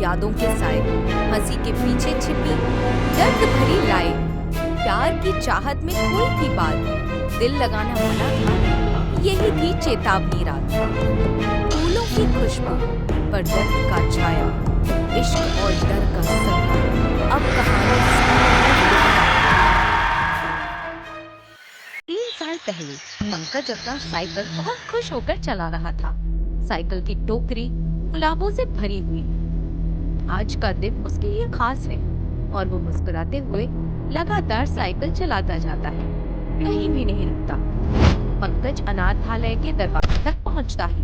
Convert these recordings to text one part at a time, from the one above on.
यादों के साए, हंसी के पीछे छिपी दर्द भरी राय, प्यार की चाहत में कोई थी बात, दिल लगाना मना था, यही थी चेतावनी रात। फूलों की खुशबू पर दर्द का छाया, इश्क और डर का सफर, अब कहानी 3 साल पहले पंकज अपना साइकिल बहुत खुश होकर चला रहा था। साइकिल की टोकरी गुलाबों से भरी हुई। आज का दिन उसके लिए खास है और वो मुस्कुराते हुए लगातार साइकिल चलाता जाता है, कहीं भी नहीं रुकता। पंकज अनाथालय के दरवाजे तक पहुंचता है।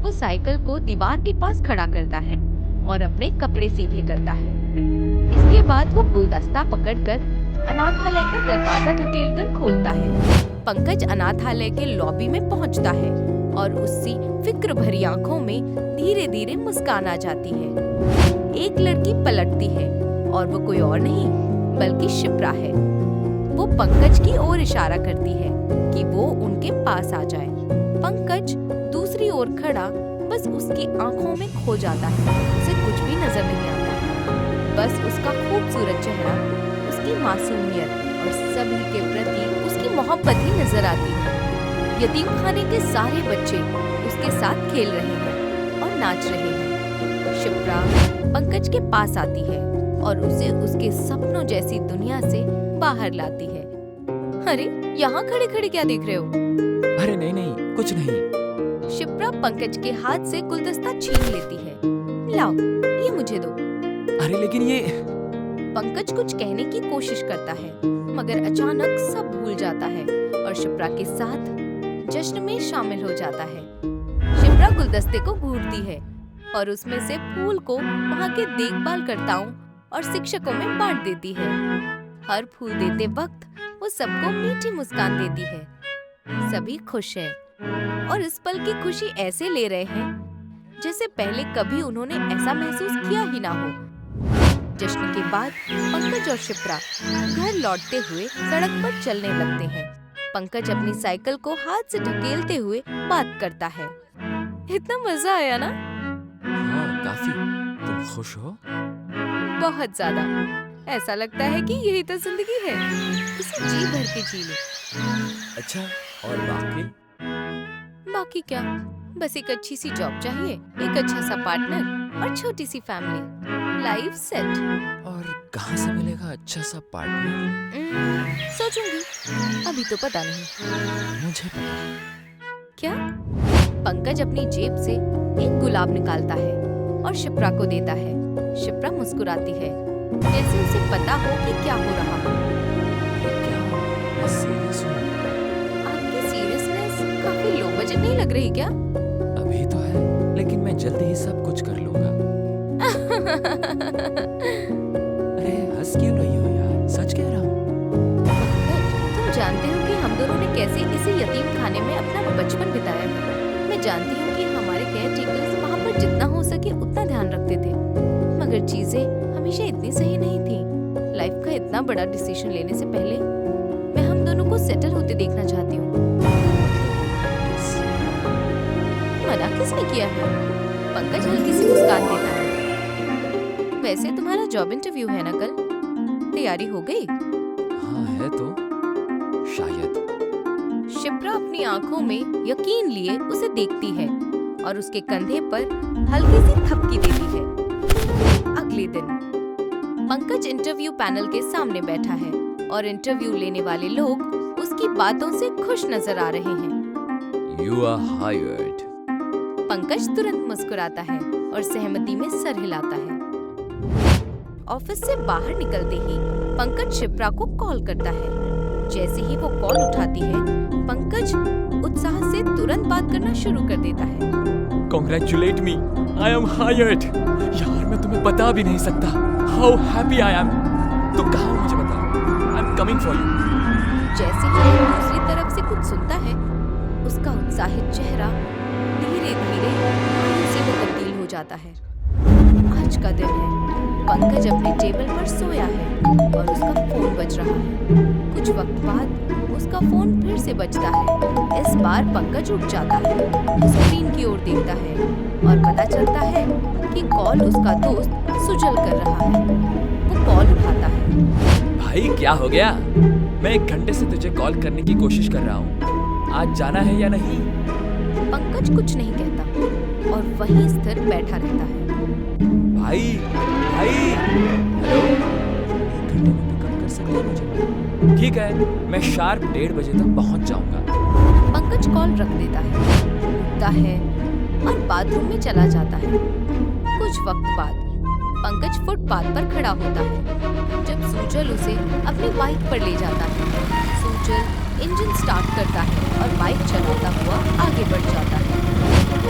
वो साइकिल को दीवार के पास खड़ा करता है और अपने कपड़े सीधे करता है। इसके बाद वो गुलदस्ता पकड़कर अनाथालय का दरवाजा ढकेलकर खोलता है। पंकज अनाथालय के लॉबी में पहुंचता है और उसकी फिक्र भरी आंखों में धीरे धीरे मुस्कान आ जाती है। एक लड़की पलटती है और वो कोई और नहीं बल्कि शिप्रा है। वो पंकज की ओर इशारा करती है कि वो उनके पास आ जाए। पंकज दूसरी ओर खड़ा बस उसकी आंखों में खो जाता है। उसे कुछ भी नजर नहीं आता, बस उसका खूबसूरत चेहरा, उसकी मासूमियत और सभी के प्रति उसकी मोहब्बत ही नजर आती है। यतीम खाने के सारे बच्चे उसके साथ खेल रहे हैं और नाच रहे हैं। शिप्रा पंकज के पास आती है और उसे उसके सपनों जैसी दुनिया से बाहर लाती है। अरे, यहाँ खड़े खड़े क्या देख रहे हो? अरे नहीं नहीं, कुछ नहीं। शिप्रा पंकज के हाथ से गुलदस्ता छीन लेती है। लाओ, ये मुझे दो। अरे लेकिन ये... पंकज कुछ कहने की कोशिश करता है मगर अचानक सब भूल जाता है और शिप्रा के साथ जश्न में शामिल हो जाता है। शिप्रा गुलदस्ते को घूरती है और उसमें से फूल को वहाँ के देखभालकर्ताओं और शिक्षकों में बांट देती है। हर फूल देते वक्त वो सबको मीठी मुस्कान देती है। सभी खुश हैं और इस पल की खुशी ऐसे ले रहे हैं जैसे पहले कभी उन्होंने ऐसा महसूस किया ही ना हो। जश्न के बाद पंकज और शिप्रा घर लौटते हुए सड़क पर चलने लगते हैं। पंकज अपनी साइकिल को हाथ से ढकेलते हुए बात करता है। इतना मजा आया ना? हाँ, काफी। तुम खुश हो? बहुत ज्यादा। ऐसा लगता है कि यही तो जिंदगी है, इसे जी भर के जी लो। अच्छा, और बाकी? बाकी क्या, बस एक अच्छी सी जॉब चाहिए, एक अच्छा सा पार्टनर और छोटी सी फैमिली, लाइफ सेट। और कहाँ से मिलेगा अच्छा सा पार्टनर? सोचूंगी, अभी तो पता नहीं। मुझे पता। क्या? पंकज अपनी जेब से एक गुलाब निकालता है और शिप्रा को देता है। शिप्रा मुस्कुराती है जैसे उसे पता हो कि क्या हो रहा हो। क्या? मैं सीरियस हूँ। आपकी सीरियसनेस काफी लो बजट नहीं लग रही क्या? अभी तो है, लेकिन मैं जल्दी ही सब कुछ कर लूँगा। अरे हंस क्यों रही हो यार, सच कह रहा हूँ। तुम जानते हो कि हम दोनों ने कैसे इसी यतीम खाने में अपना बचपन बिताया है। मैं जानती हूँ कि हमारे केयर टेकर्स वहाँ पर जितना हो सके उतना ध्यान रखते थे, मगर चीजें हमेशा इतनी सही नहीं थी। लाइफ का इतना बड़ा डिसीजन लेने से पहले मैं हम दोनों को सेटल होते देखना चाहती हूँ। मना किसने किया है? पंकज हल्की सी मुस्कान देता है। वैसे तुम्हारा जॉब इंटरव्यू है ना कल? तैयारी हो गई? हाँ है तो, शायद। शिप्रा अपनी आंखों में यकीन लिए उसे देखती है और उसके कंधे पर हल्की सी थपकी देती है। अगले दिन पंकज इंटरव्यू पैनल के सामने बैठा है और इंटरव्यू लेने वाले लोग उसकी बातों से खुश नजर आ रहे हैं। You are hired. पंकज तुरंत मुस्कुराता है और सहमति में सर हिलाता है। ऑफिस से बाहर निकलते ही पंकज शिप्रा को कॉल करता है। जैसे ही वो कॉल उठाती है, पंकज उत्साह से तुरंत बात करना शुरू कर देता है। Congratulate me, I am hired. यार मैं तुम्हें बता भी नहीं सकता how happy I am. तुम कहाँ हो मुझे बताओ, I'm coming for you. जैसे ही वो दूसरी तरफ से कुछ सुनता है, उसका उत्साहित चेहरा धीरे धीरे मायूसी में तब्दील हो जाता है। आज का दिन है। पंकज अपने टेबल पर सोया है और उसका फोन बज रहा है। कुछ वक्त बाद उसका फोन फिर से बजता है। इस बार पंकज उठ जाता है, स्क्रीन की ओर देखता है और पता चलता है कि कॉल उसका दोस्त सुजल कर रहा है। वो कॉल उठाता है। भाई क्या हो गया? मैं 1 घंटे से तुझे कॉल करने की कोशिश कर रहा हूँ। आज जाना है या नहीं? पंकज कुछ नहीं कहता और वहीं स्थिर बैठा रहता है। भाई भाई हेलो, 1 घंटे में पिकअप कर सकते हो मुझे? ठीक है, मैं शार्प 1:30 बजे तक पहुंच जाऊंगा। पंकज कॉल रख देता है, उठता है और बाथरूम में चला जाता है। कुछ वक्त बाद पंकज फुटपाथ पर खड़ा होता है जब सुजल उसे अपनी बाइक पर ले जाता है। सुजल इंजन स्टार्ट करता है और बाइक चलाता हुआ आगे बढ़ जाता है।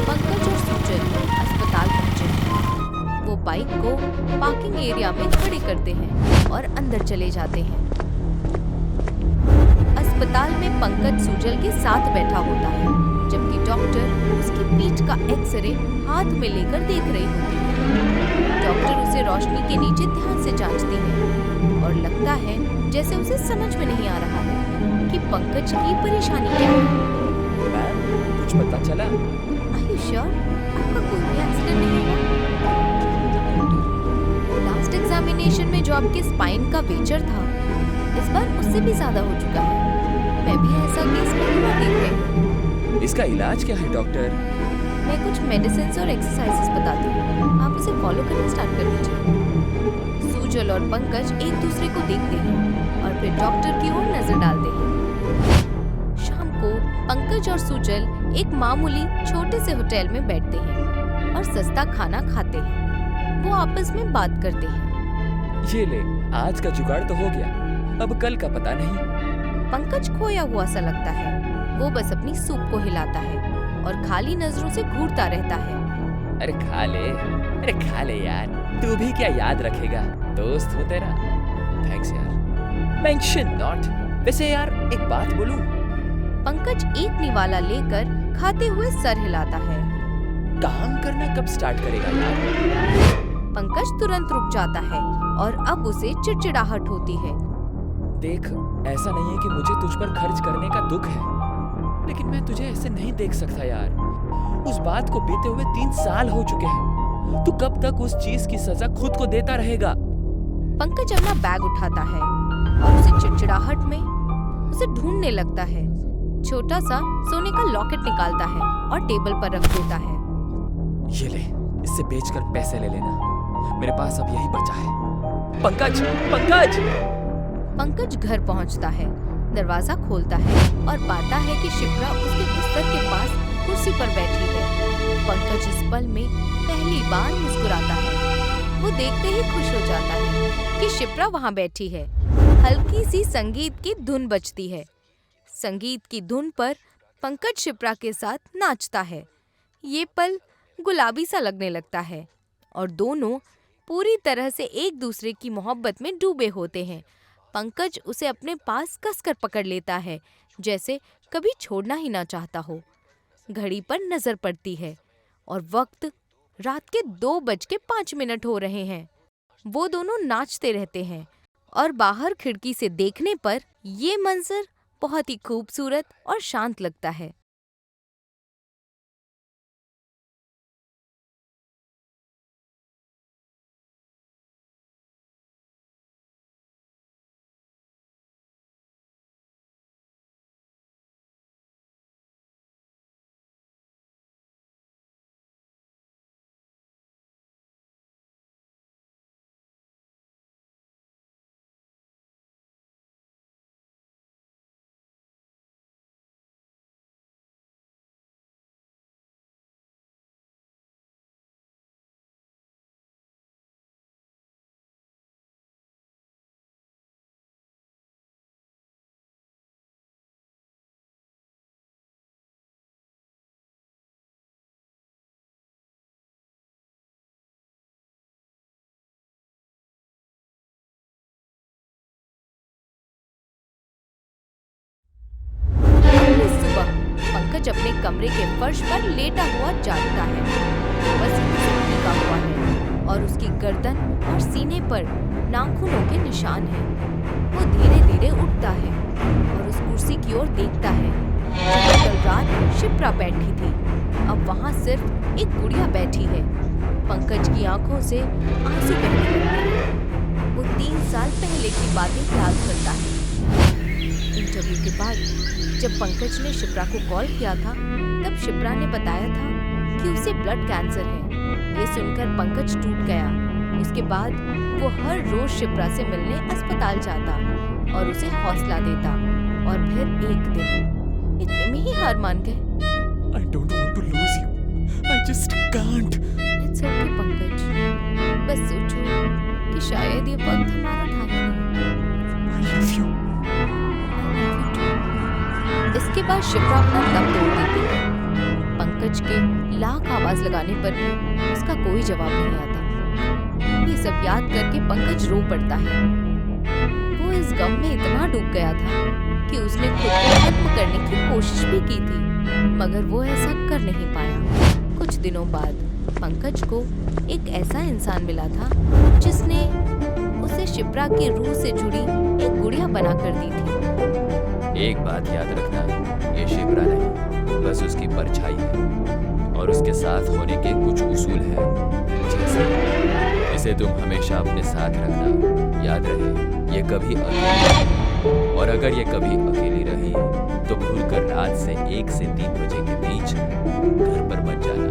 पंकज और सुजल अस्पताल पहुंचे हैं। वो बाइक को पार्किंग एरिया में खड़ी करते हैं और अंदर चले जाते हैं। अस्पताल में पंकज सुजल के साथ बैठा होता है जबकि डॉक्टर उसकी पीठ का एक्सरे हाथ में लेकर देख रही होती है। डॉक्टर उसे रोशनी के नीचे ध्यान से जांचती है और लगता है जैसे उसे समझ में नहीं आ रहा है कि पंकज की परेशानी क्या है। मैम, कुछ पता चला? Are you sure? आपका कोई भी एक्सीडेंट नहीं हुआ? लास्ट एग्जामिनेशन में जो आपके स्पाइन का वेचर था, इस बार उससे भी ज्यादा हो चुका है। मैं भी ऐसा केस पहली बार देख रही हूँ। इसका इलाज क्या है डॉक्टर? मैं कुछ मेडिसिन और एक्सरसाइजेस बताती हूँ, आप उसे फॉलो करना स्टार्ट कर दीजिए। सुजल और पंकज एक दूसरे को देखते हैं और फिर डॉक्टर की ओर नजर डालते हैं। शाम को पंकज और सुजल एक मामूली छोटे से होटल में बैठते हैं और सस्ता खाना खाते हैं। वो आपस में बात करते हैं। ये ले, आज का जुगाड़ तो हो गया, अब कल का पता नहीं। पंकज खोया हुआ सा लगता है। वो बस अपनी सूप को हिलाता है और खाली नजरों से घूरता रहता है। अरे खा ले यार, तू भी क्या याद रखेगा, दोस्त हो तेरा। थैंक्स यार। Mention not. वैसे यार एक बात बोलूं? पंकज एक निवाला लेकर खाते हुए सर हिलाता है। काम करना कब स्टार्ट करेगा यार? पंकज तुरंत रुक जाता है और अब उसे चिड़चिड़ाहट होती है। देख, ऐसा नहीं है कि मुझे तुझ पर खर्च करने का दुख है, लेकिन मैं तुझे ऐसे नहीं देख सकता यार। उस बात को बीते हुए 3 साल हो चुके हैं। तू कब तक उस चीज की सजा खुद को देता रहेगा? पंकज अपना बैग उठाता है और उसे चिड़चिड़ाहट में उसे ढूंढने लगता है। छोटा सा सोने का लॉकेट निकालता है और टेबल पर रख देता है। ये ले, इससे बेचकर पैसे ले लेना, मेरे पास अब यही बचा है। पंकज पंकज पंकज घर पहुंचता है, दरवाजा खोलता है और पाता है कि शिप्रा उसके बिस्तर के पास कुर्सी पर बैठी है। पंकज इस पल में पहली बार मुस्कुराता है। वो देखते ही खुश हो जाता है कि शिप्रा वहां बैठी है। हल्की सी संगीत की धुन बजती है। संगीत की धुन पर पंकज शिप्रा के साथ नाचता है। ये पल गुलाबी सा लगने लगता है और दोनों पूरी तरह से एक दूसरे की मोहब्बत में डूबे होते हैं। पंकज उसे अपने पास कसकर पकड़ लेता है, जैसे कभी छोड़ना ही ना चाहता हो। घड़ी पर नजर पड़ती है और वक्त रात के 2:05 हो रहे हैं। वो दोनों नाचते रहते हैं और बाहर खिड़की से देखने पर ये मंजर बहुत ही खूबसूरत और शांत लगता है। अगली सुबह पंकज अपने कमरे के फर्श पर लेटा हुआ जागता है। बस उसे भीगा हुआ है और उसकी गर्दन और सीने पर नाखूनों के निशान हैं। वो धीरे धीरे उठता है और उस कुर्सी की ओर देखता है जहाँ कल रात शिप्रा बैठी थी। अब वहाँ सिर्फ एक गुड़िया बैठी है। पंकज की आंखों से आंसू बहने लगते हैं। वो 3 साल पहले की बातें याद करता है। इंटरव्यू के बाद जब पंकज ने शिप्रा को कॉल किया था, तब शिप्रा ने बताया था कि उसे ब्लड कैंसर है। ये सुनकर पंकज टूट गया। उसके बाद वो हर रोज शिप्रा से मिलने अस्पताल जाता और उसे हौसला देता। और फिर एक दिन इतने में ही हार मान गए। I don't want to lose you. I just can't. It's okay Pankaj, बस सोचो कि शायद ये वक्त हमारा था ही नहीं। I love you. इसके बाद शिप्रा अपना दम तोड़ देती है। पंकज के लाख आवाज लगाने पर भी उसका कोई जवाब नहीं आता। ये सब याद करके पंकज रो पड़ता है। वो इस गम में इतना डूब गया था कि उसने खुद को खत्म करने की कोशिश भी की थी, मगर वो ऐसा कर नहीं पाया। कुछ दिनों बाद पंकज को एक ऐसा इंसान मिला था जिसने उसे शिप्रा की रूह से जुड़ी एक गुड़िया बना कर दी थी। एक बात याद रखना, ये शिप्रा नहीं, बस उसकी परछाई है और उसके साथ होने के कुछ उसूल हैं। जैसे इसे तुम हमेशा अपने साथ रखना। याद रहे, ये कभी अकेली नहीं, और अगर ये कभी अकेली रही तो भूलकर रात से 1 से 3 बजे के बीच घर पर मत जाना।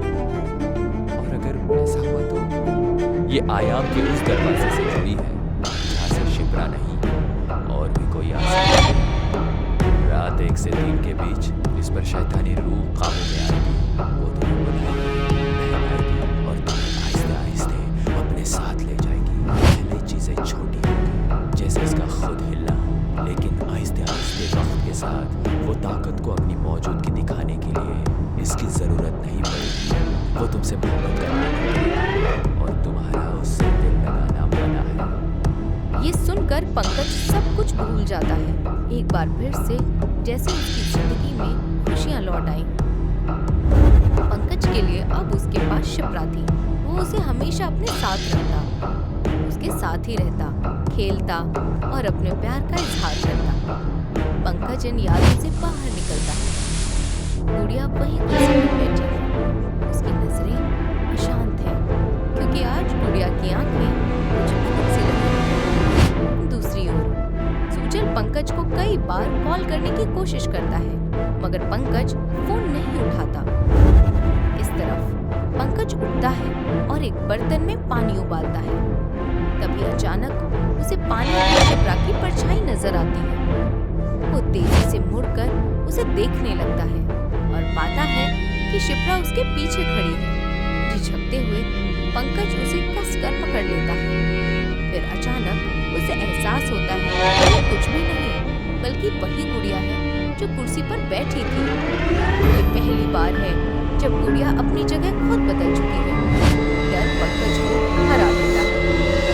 और अगर ऐसा हुआ तो ये आयाम के उस दरवाजे से जुड़ी है जहाँ से शिप्रा नहीं और भी कोई आ सकता है। रात 1 से 3 के बीच इस पर शैतानी रूह काबू में आएगी। वो तुम्हें बुलाएगी, बहलाएगी और तुम्हें आहिस्ते आहिस्ते अपने साथ ले जाएगी। पहले चीजें छोटी होंगी, जैसे इसका खुद हिलना, लेकिन आहिस्ते आहिस्ते वक्त के साथ वो ताकत को अपनी मौजूदगी दिखाने के लिए इसकी जरूरत नहीं पड़ेगी। वो तुमसे मोहब्बत करना लगेगी और तुम्हारा उससे दिल लगाना मना है। ये सुनकर पंकज सब कुछ भूल जाता है। एक बार फिर से जैसे उसकी जिंदगी में खुशियां लौट आई। पंकज के लिए अब उसके पास शिप्रा थी। वो उसे हमेशा अपने साथ रखता, उसके साथ ही रहता, खेलता और अपने प्यार का इजहार करता। पंकज इन यादों से बाहर निकलता है। गुड़िया वहीं कुर्सी पर बैठी है। उसकी नजरें अशांत हैं क्योंकि आज गुड़िया की आंखें कुछ अलग से लगी हैं। दूसरी ओर सुजल पंकज को कई बार कॉल करने की कोशिश करता है, मगर पंकज फोन नहीं उठाता। इस तरफ पंकज उठता है और एक बर्तन में पानी उबालता है। तभी अचानक उसे पानी में शिप्रा की परछाई नजर आती है। वो तेजी से मुड़कर उसे देखने लगता है और पाता है कि शिप्रा उसके पीछे खड़ी है। झिझकते हुए पंकज उसे कसकर पकड़ लेता है। फिर अचानक उसे एहसास होता है कि वो कुछ भी नहीं बल्कि वही गुड़िया है जो कुर्सी पर बैठी थी। ये पहली बार है जब गुड़िया अपनी जगह खुद बदल चुकी है। डर पंकज को हरा देता है।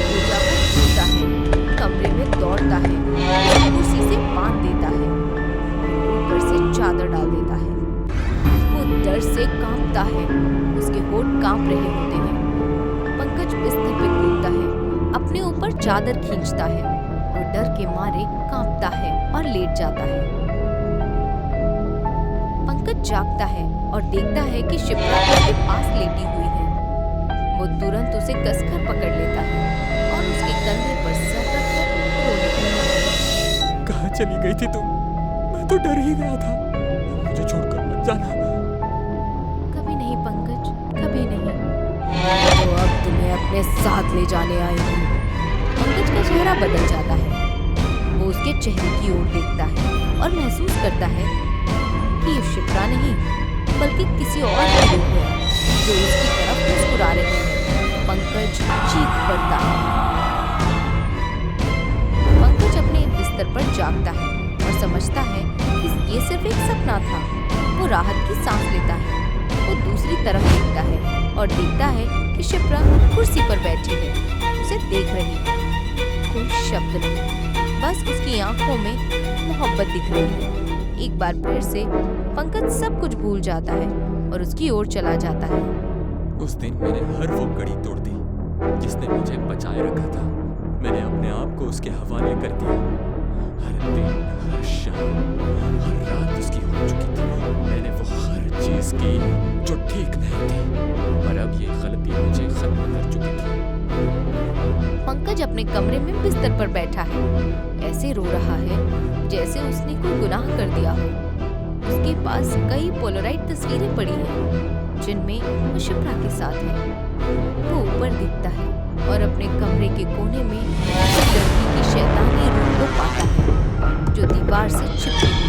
गुड़िया को छूता है, कमरे में दौड़ता है, कुर्सी से बांध देता है, ऊपर से चादर डाल देता है। वो डर से कांपता है, उसके होंठ कांप रहे होते हैं। पंकज बिस्तर पे कूदता है, अपने ऊपर चादर खींचता है और डर के मारे कांपता है और लेट जाता है। पंकज जागता है और देखता है कि शिप्रा उसके पास लेटी हुई है। वो तुरंत उसे कसकर पकड़ लेता है और उसके कंधे पर सर रखकर रोने लगता है। कहाँ चली गई थी तुम? मैं तो डर ही गया था। मुझे छोड़कर मत जाना। कभी नहीं पंकज, कभी नहीं। तो अब तुम्हें अपने साथ ले जाने आई हूँ। पंकज का चेहरा बदल जाता है। वो उसके चेहरे की ओर देखता है और महसूस करता है कि ये शिप्रा नहीं बल्कि किसी और की रूह है जो उसकी तरफ मुस्कुरा रही है। पंकज चीख पड़ता है। पंकज अपने बिस्तर पर जागता है और समझता है कि ये सिर्फ एक सपना था। वो राहत की सांस लेता है। वो दूसरी तरफ देखता है और देखता है कि शिप्रा कुर्सी पर बैठी है, उसे देख रही है। कोई शब्द नहीं, बस उसकी आंखों में मोहब्बत दिख रही है। एक बार फिर से पंकज सब कुछ भूल जाता है और उसकी ओर चला जाता है। उस दिन मैंने हर वो कड़ी तोड़ दी जिसने मुझे बचाए रखा था। मैंने अपने आप को उसके हवाले कर दिया। हर दिन, हर शाम, हर रात उसकी हो चुकी थी। मैंने वो हर चीज की जो ठीक नहीं थी, पर अब ये गलती मुझे खत्म अपने कमरे में बिस्तर पर बैठा है। ऐसे रो रहा है जैसे उसने कोई गुनाह कर दिया हो। उसके पास कई पोलराइड तस्वीरें पड़ी हैं जिनमें वो शिप्रा के साथ है। वो ऊपर दिखता है और अपने कमरे के कोने में उस लड़की की शैतानी रूप को पाता है जो दीवार से चिपकी हुई